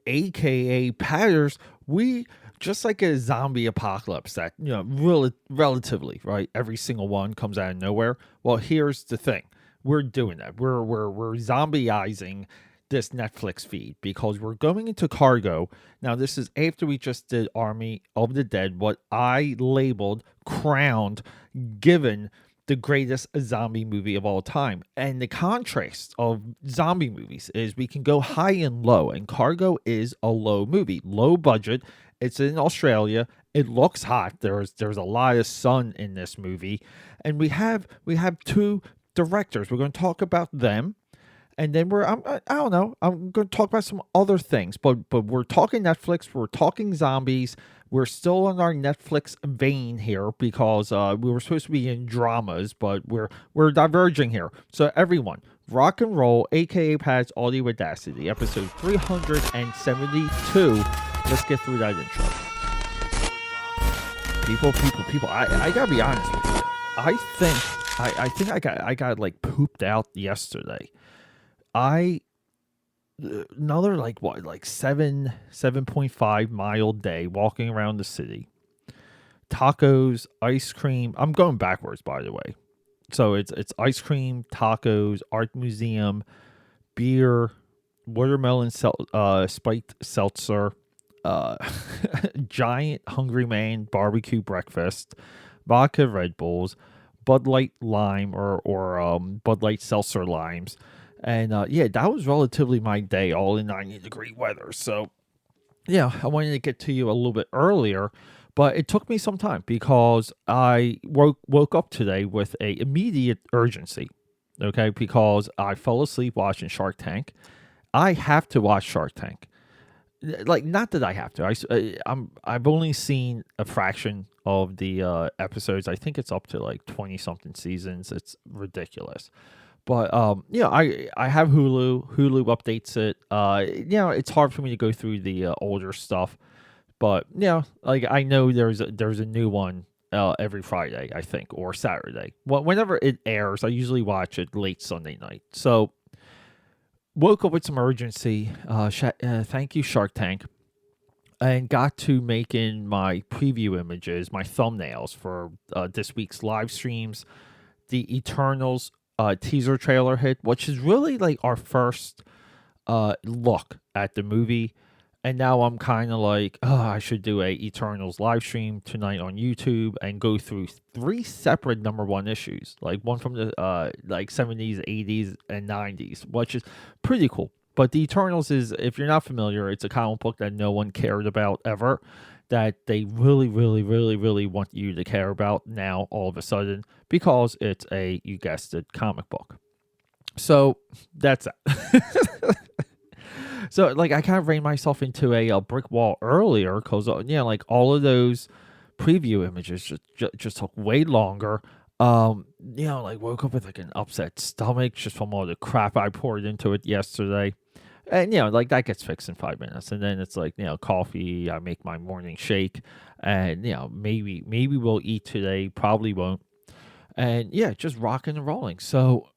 aka Patters, we just like a zombie apocalypse that, really relatively, right? Every single one comes out of nowhere. Well, here's the thing. We're doing that. We're zombieizing this Netflix feed because we're going into cargo. Now, this is after we just did Army of the Dead, what I labeled, crowned, given the greatest zombie movie of all time. And the contrast of zombie movies is we can go high and low, and Cargo is a low movie, low budget. It's in Australia. It looks hot. There's a lot of sun in this movie, and we have two directors. We're going to talk about them, and then I don't know. I'm going to talk about some other things, but we're talking Netflix. We're talking zombies. We're still in our Netflix vein here because we were supposed to be in dramas, but we're diverging here. So everyone, rock and roll, aka Pat's Audio Audacity, episode 372. Let's get through that intro. People. I gotta be honest with you. I think I got like pooped out yesterday. Another like 7.5 mile day walking around the city. Tacos, ice cream. I'm going backwards, by the way. So it's ice cream, tacos, art museum, beer, watermelon spiked seltzer, giant Hungry Man barbecue breakfast, vodka Red Bulls, Bud Light lime or Bud Light seltzer limes. And that was relatively my day, all in 90-degree weather. So, yeah, I wanted to get to you a little bit earlier, but it took me some time because I woke up today with a immediate urgency, okay, because I fell asleep watching Shark Tank. I have to watch Shark Tank. Like, not that I have to. I've only seen a fraction of the episodes. I think it's up to like 20-something seasons. It's ridiculous. But I have Hulu. Hulu updates it. It's hard for me to go through the older stuff, but like I know there's a new one every Friday, I think, or Saturday. Well, whenever it airs, I usually watch it late Sunday night. So woke up with some urgency. Thank you, Shark Tank, and got to making my preview images, my thumbnails for this week's live streams. The Eternals teaser trailer hit, which is really like our first look at the movie. And now I'm kind of like, I should do a Eternals live stream tonight on YouTube and go through 3 separate number 1 issues, like one from the like 70s, 80s, and 90s, which is pretty cool. But the Eternals is, if you're not familiar, it's a comic book that no one cared about ever, that they really, really, really, really want you to care about now all of a sudden because it's a, you guessed it, comic book. So that's that. So like I kind of ran myself into a brick wall earlier because like all of those preview images just took way longer. Like woke up with like an upset stomach just from all the crap I poured into it yesterday. And, like that gets fixed in 5 minutes. And then it's like, coffee, I make my morning shake. And, maybe we'll eat today. Probably won't. And, just rocking and rolling. So,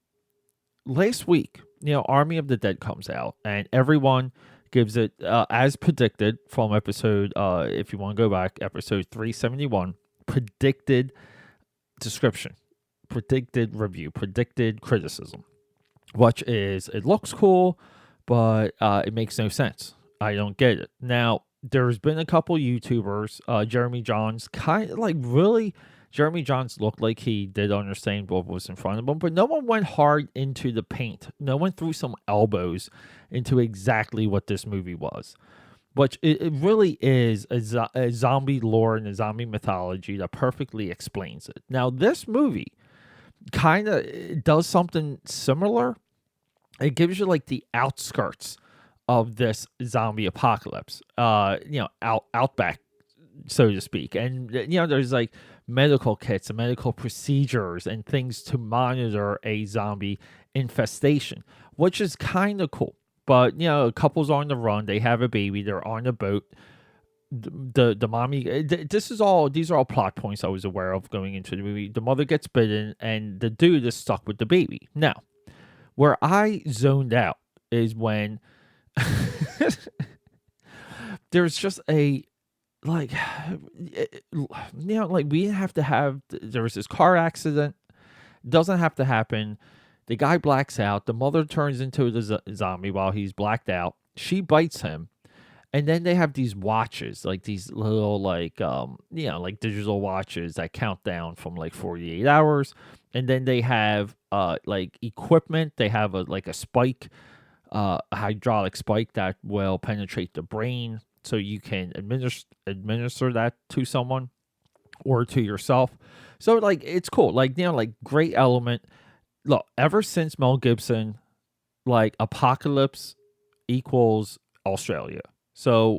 last week, Army of the Dead comes out. And everyone gives it, as predicted from episode, if you want to go back, episode 371, predicted description, predicted review, predicted criticism. Which is, it looks cool, but it makes no sense. I don't get it. Now, there's been a couple YouTubers, Jeremy Johns, Jeremy Johns looked like he did understand what was in front of him, but no one went hard into the paint. No one threw some elbows into exactly what this movie was. Which it really is a zombie lore and a zombie mythology that perfectly explains it. Now, this movie kind of does something similar. It gives you like the outskirts of this zombie apocalypse, outback, so to speak. And, there's like medical kits and medical procedures and things to monitor a zombie infestation, which is kind of cool. But, a couple's on the run. They have a baby. They're on a boat. The mommy, these are all plot points I was aware of going into the movie. The mother gets bitten and the dude is stuck with the baby. Now, where I zoned out is when there's just a like like we have to have there was this car accident, doesn't have to happen. The guy blacks out, the mother turns into the zombie while he's blacked out, she bites him, and then they have these watches, like these little like digital watches that count down from like 48 hours. And then they have like equipment, they have a spike, a hydraulic spike that will penetrate the brain, so you can administer that to someone or to yourself. So like it's cool. Like like great element. Look, ever since Mel Gibson, like apocalypse equals Australia. So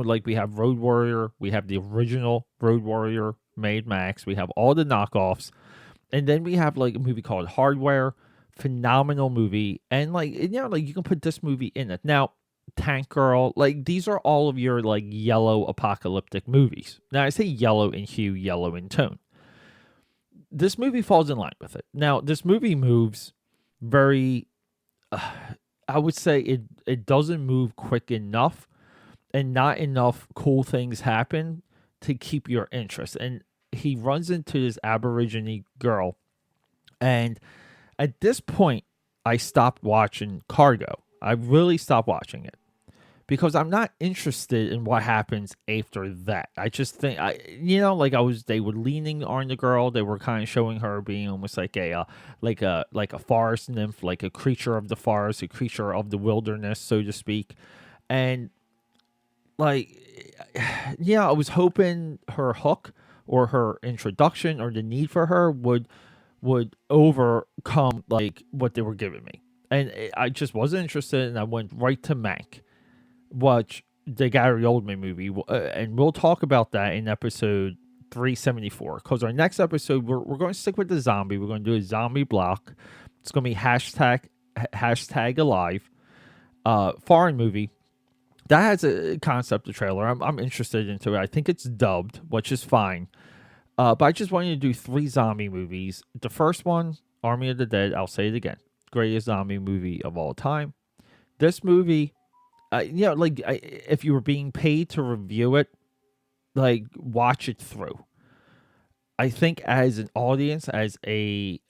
like we have Road Warrior, we have the original Road Warrior, Mad Max, we have all the knockoffs, and then we have like a movie called Hardware, phenomenal movie, and like like you can put this movie in it. Now, Tank Girl, like these are all of your like yellow apocalyptic movies. Now I say yellow in hue, yellow in tone. This movie falls in line with it. Now, this movie moves very I would say it doesn't move quick enough, and not enough cool things happen to keep your interest. And he runs into this Aborigine girl, and at this point, I stopped watching Cargo. I really stopped watching it because I'm not interested in what happens after that. I just think they were leaning on the girl. They were kind of showing her being almost like a forest nymph, like a creature of the forest, a creature of the wilderness, so to speak. And like, yeah, I was hoping her hook or her introduction or the need for her would overcome like what they were giving me, and I just wasn't interested, and I went right to Mank, watch the Gary Oldman movie, and we'll talk about that in episode 374, because our next episode we're going to stick with the zombie. We're going to do a zombie block. It's going to be hashtag alive, foreign movie. That has a concept of trailer. I'm interested into it. I think it's dubbed, which is fine. But I just wanted to do 3 zombie movies. The first one, Army of the Dead, I'll say it again, greatest zombie movie of all time. This movie, if you were being paid to review it, like watch it through. I think as an audience, as a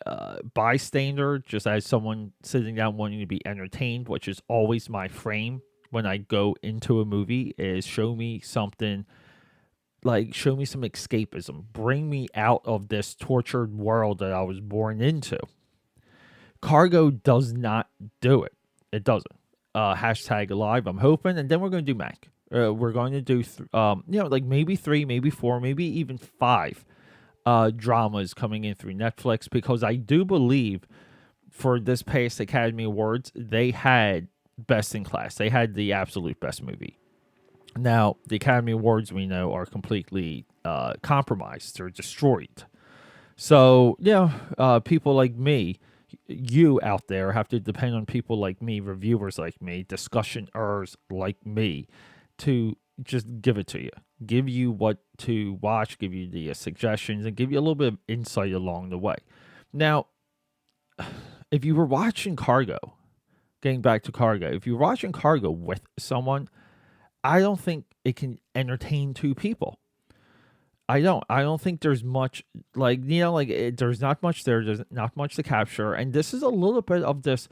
bystander, just as someone sitting down wanting to be entertained, which is always my frame when I go into a movie, is show me something, like show me some escapism, bring me out of this tortured world that I was born into. Cargo does not do it. It doesn't. Hashtag alive, I'm hoping, and then we're going to do Mac. We're going to do like maybe 3, maybe 4, maybe even 5 dramas coming in through Netflix, because I do believe for this past Academy Awards they had best in class. They had the absolute best movie. Now, the Academy Awards, we know, are completely compromised or destroyed. So, people like me, you out there, have to depend on people like me, reviewers like me, discussioners like me, to just give it to you. Give you what to watch, give you the suggestions, and give you a little bit of insight along the way. Now, if you were watching Cargo, getting back to Cargo, if you're watching Cargo with someone, I don't think it can entertain 2 people. I don't think there's much, there's not much there. There's not much to capture. And this is a little bit of this,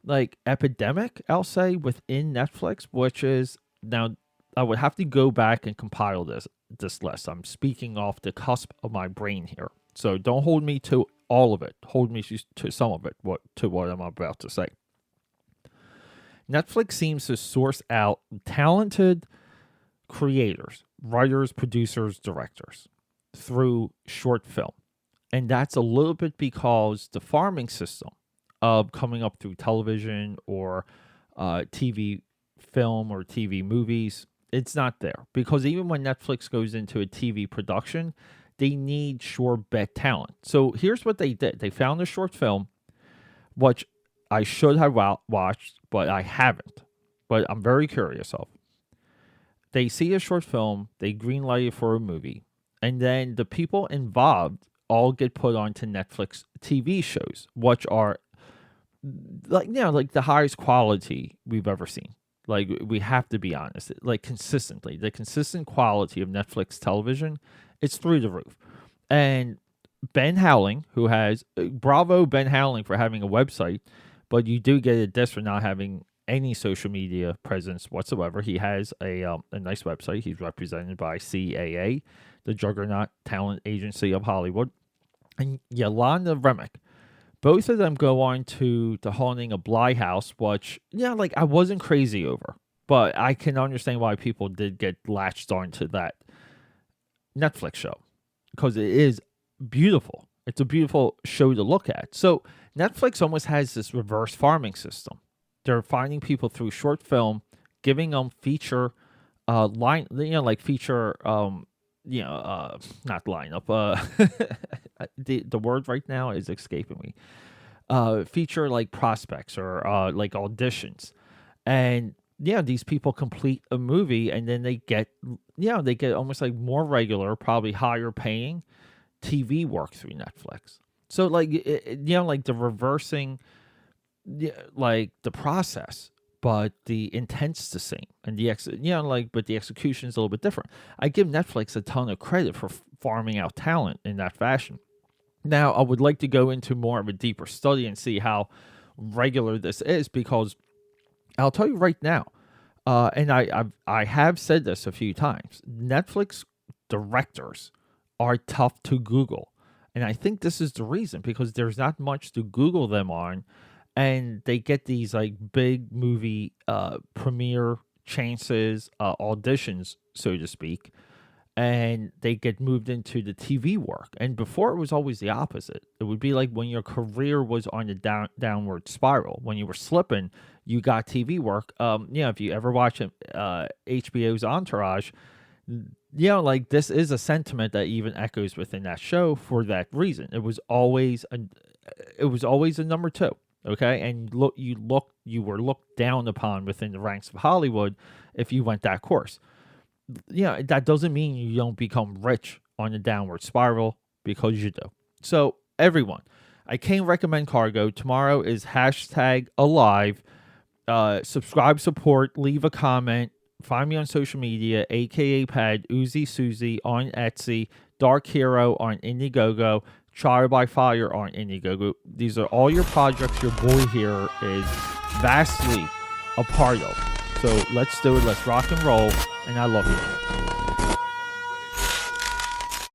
like, epidemic, I'll say, within Netflix, which is, now, I would have to go back and compile this list. I'm speaking off the cusp of my brain here. So don't hold me to all of it. Hold me to some of it, to what I'm about to say. Netflix seems to source out talented creators, writers, producers, directors through short film. And that's a little bit because the farming system of coming up through television or TV film or TV movies, it's not there. Because even when Netflix goes into a TV production, they need sure bet talent. So here's what they did. They found a short film, which I should have watched, but I haven't. But I'm very curious of. They see a short film, they greenlight it for a movie, and then the people involved all get put onto Netflix TV shows, which are like the highest quality we've ever seen. Like, we have to be honest. Like, consistently, the consistent quality of Netflix television, it's through the roof. And Ben Howling, who has bravo Ben Howling for having a website, but you do get a diss for not having any social media presence whatsoever. He has a nice website. He's represented by CAA, the Juggernaut Talent Agency of Hollywood, and Yolanda Remick. Both of them go on to The Haunting of Bly House, which, yeah, like, I wasn't crazy over, but I can understand why people did get latched onto that Netflix show, because it is beautiful. It's a beautiful show to look at. So Netflix almost has this reverse farming system. They're finding people through short film, giving them feature like feature not lineup. The word right now is escaping me. Feature like prospects or like auditions, and these people complete a movie, and then they get almost like more regular, probably higher paying TV work through Netflix. So like like the reversing, like the process, but the intent's the same, and but the execution is a little bit different. I give Netflix a ton of credit for farming out talent in that fashion. Now, I would like to go into more of a deeper study and see how regular this is, because I'll tell you right now, and I have said this a few times, Netflix directors are tough to Google. And I think this is the reason, because there's not much to Google them on, and they get these like big movie premiere chances, auditions, so to speak, and they get moved into the TV work. And before, it was always the opposite. It would be like when your career was on the downward spiral, when you were slipping, you got TV work. If you ever watch HBO's Entourage, like, this is a sentiment that even echoes within that show for that reason. It was always a number two. Okay, and you were looked down upon within the ranks of Hollywood if you went that course. That doesn't mean you don't become rich on the downward spiral, because you do. So, everyone, I can't recommend Cargo. Tomorrow is #alive. Subscribe, support, leave a comment. Find me on social media, AKAPAD, Uzi Susie on Etsy, Dark Hero on Indiegogo, Trial by Fire on Indiegogo. These are all your projects your boy here is vastly a part of. So let's do it. Let's rock and roll. And I love you.